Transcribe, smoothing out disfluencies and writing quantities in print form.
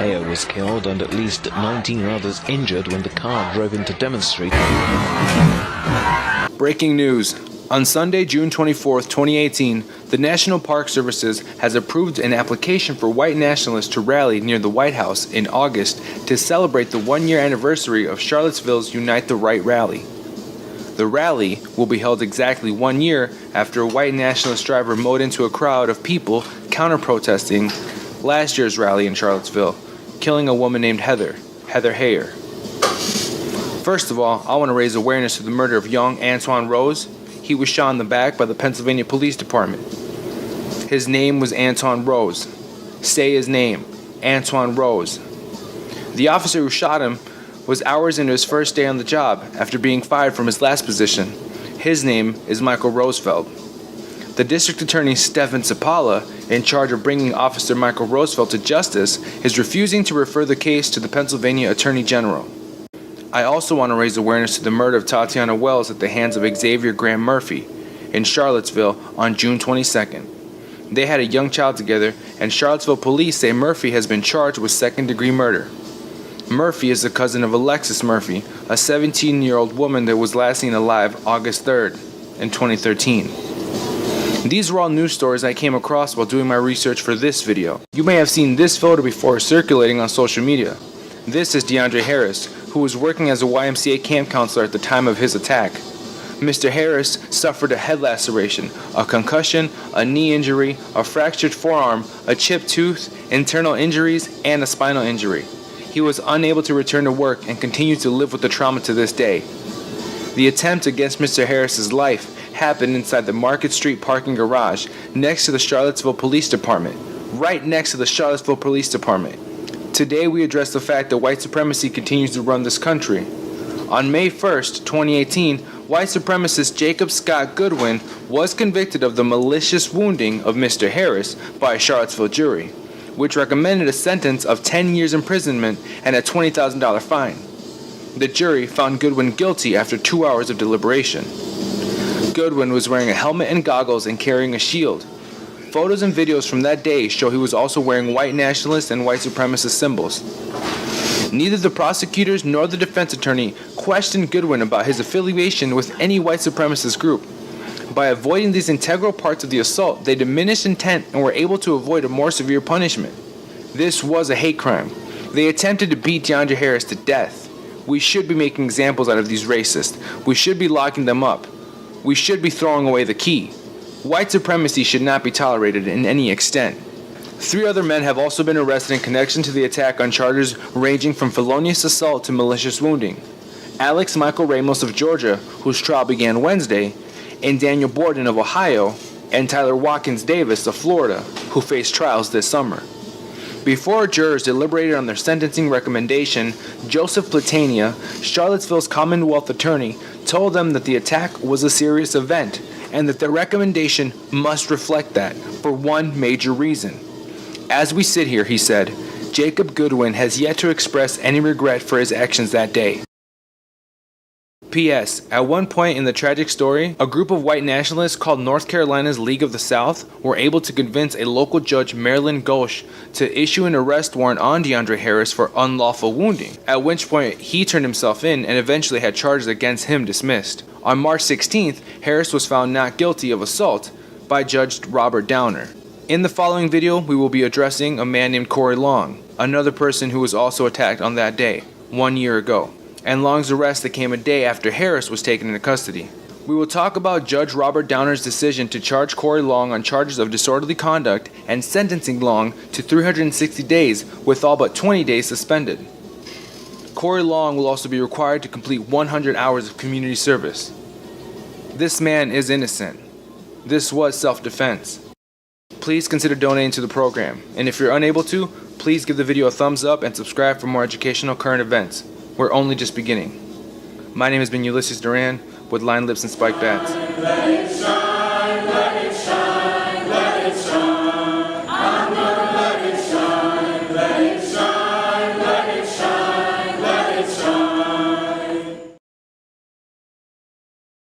Ohio was killed and at least 19 others injured when the car drove into demonstrators. Breaking news. On Sunday, June 24, 2018, the National Park Services has approved an application for white nationalists to rally near the White House in August to celebrate the one-year anniversary of Charlottesville's Unite the Right rally. The rally will be held exactly 1 year after a white nationalist driver mowed into a crowd of people counter-protesting last year's rally in Charlottesville, killing a woman named Heather Heyer. First of all, I want to raise awareness to the murder of young Antwon Rose. He was shot in the back by the Pennsylvania Police Department. His name was Antwon Rose. Say his name, Antwon Rose. The officer who shot him was hours into his first day on the job after being fired from his last position. His name is Michael Rosfeld. The district attorney Stephan Zappala, in charge of bringing Officer Michael Rosfeld to justice, is refusing to refer the case to the Pennsylvania Attorney General. I also want to raise awareness to the murder of Tatiana Wells at the hands of Xavier Graham Murphy in Charlottesville on June 22nd. They had a young child together, and Charlottesville police say Murphy has been charged with second-degree murder. Murphy is the cousin of Alexis Murphy, a 17-year-old woman that was last seen alive August 3rd in 2013. These were all news stories I came across while doing my research for this video. You may have seen this photo before circulating on social media. This is DeAndre Harris, who was working as a YMCA camp counselor at the time of his attack. Mr. Harris suffered a head laceration, a concussion, a knee injury, a fractured forearm, a chipped tooth, internal injuries, and a spinal injury. He was unable to return to work and continues to live with the trauma to this day. The attempt against Mr. Harris's life happened inside the Market Street parking garage next to the Charlottesville Police Department, right next to the Charlottesville Police Department. Today we address the fact that white supremacy continues to run this country. On May 1st, 2018, white supremacist Jacob Scott Goodwin was convicted of the malicious wounding of Mr. Harris by a Charlottesville jury, which recommended a sentence of 10 years imprisonment and a $20,000 fine. The jury found Goodwin guilty after 2 hours of deliberation. Goodwin was wearing a helmet and goggles and carrying a shield. Photos and videos from that day show he was also wearing white nationalist and white supremacist symbols. Neither the prosecutors nor the defense attorney questioned Goodwin about his affiliation with any white supremacist group. By avoiding these integral parts of the assault, they diminished intent and were able to avoid a more severe punishment. This was a hate crime. They attempted to beat DeAndre Harris to death. We should be making examples out of these racists. We should be locking them up. We should be throwing away the key. White supremacy should not be tolerated in any extent. 3 other men have also been arrested in connection to the attack on charges ranging from felonious assault to malicious wounding. Alex Michael Ramos of Georgia, whose trial began Wednesday, and Daniel Borden of Ohio, and Tyler Watkins Davis of Florida, who faced trials this summer. Before jurors deliberated on their sentencing recommendation, Joseph Platania, Charlottesville's Commonwealth attorney, told them that the attack was a serious event and that their recommendation must reflect that for one major reason. As we sit here, he said, Jacob Goodwin has yet to express any regret for his actions that day. P.S. At one point in the tragic story, a group of white nationalists called North Carolina's League of the South were able to convince a local judge, Marilyn Ghosh, to issue an arrest warrant on DeAndre Harris for unlawful wounding, at which point he turned himself in and eventually had charges against him dismissed. On March 16th, Harris was found not guilty of assault by Judge Robert Downer. In the following video, we will be addressing a man named Corey Long, another person who was also attacked on that day, 1 year ago, and Long's arrest that came a day after Harris was taken into custody. We will talk about Judge Robert Downer's decision to charge Corey Long on charges of disorderly conduct and sentencing Long to 360 days with all but 20 days suspended. Corey Long will also be required to complete 100 hours of community service. This man is innocent. This was self-defense. Please consider donating to the program, and if you're unable to, please give the video a thumbs up and subscribe for more educational current events. We're only just beginning. My name has been Ulysses Duran with Line Lips and Spike Bats.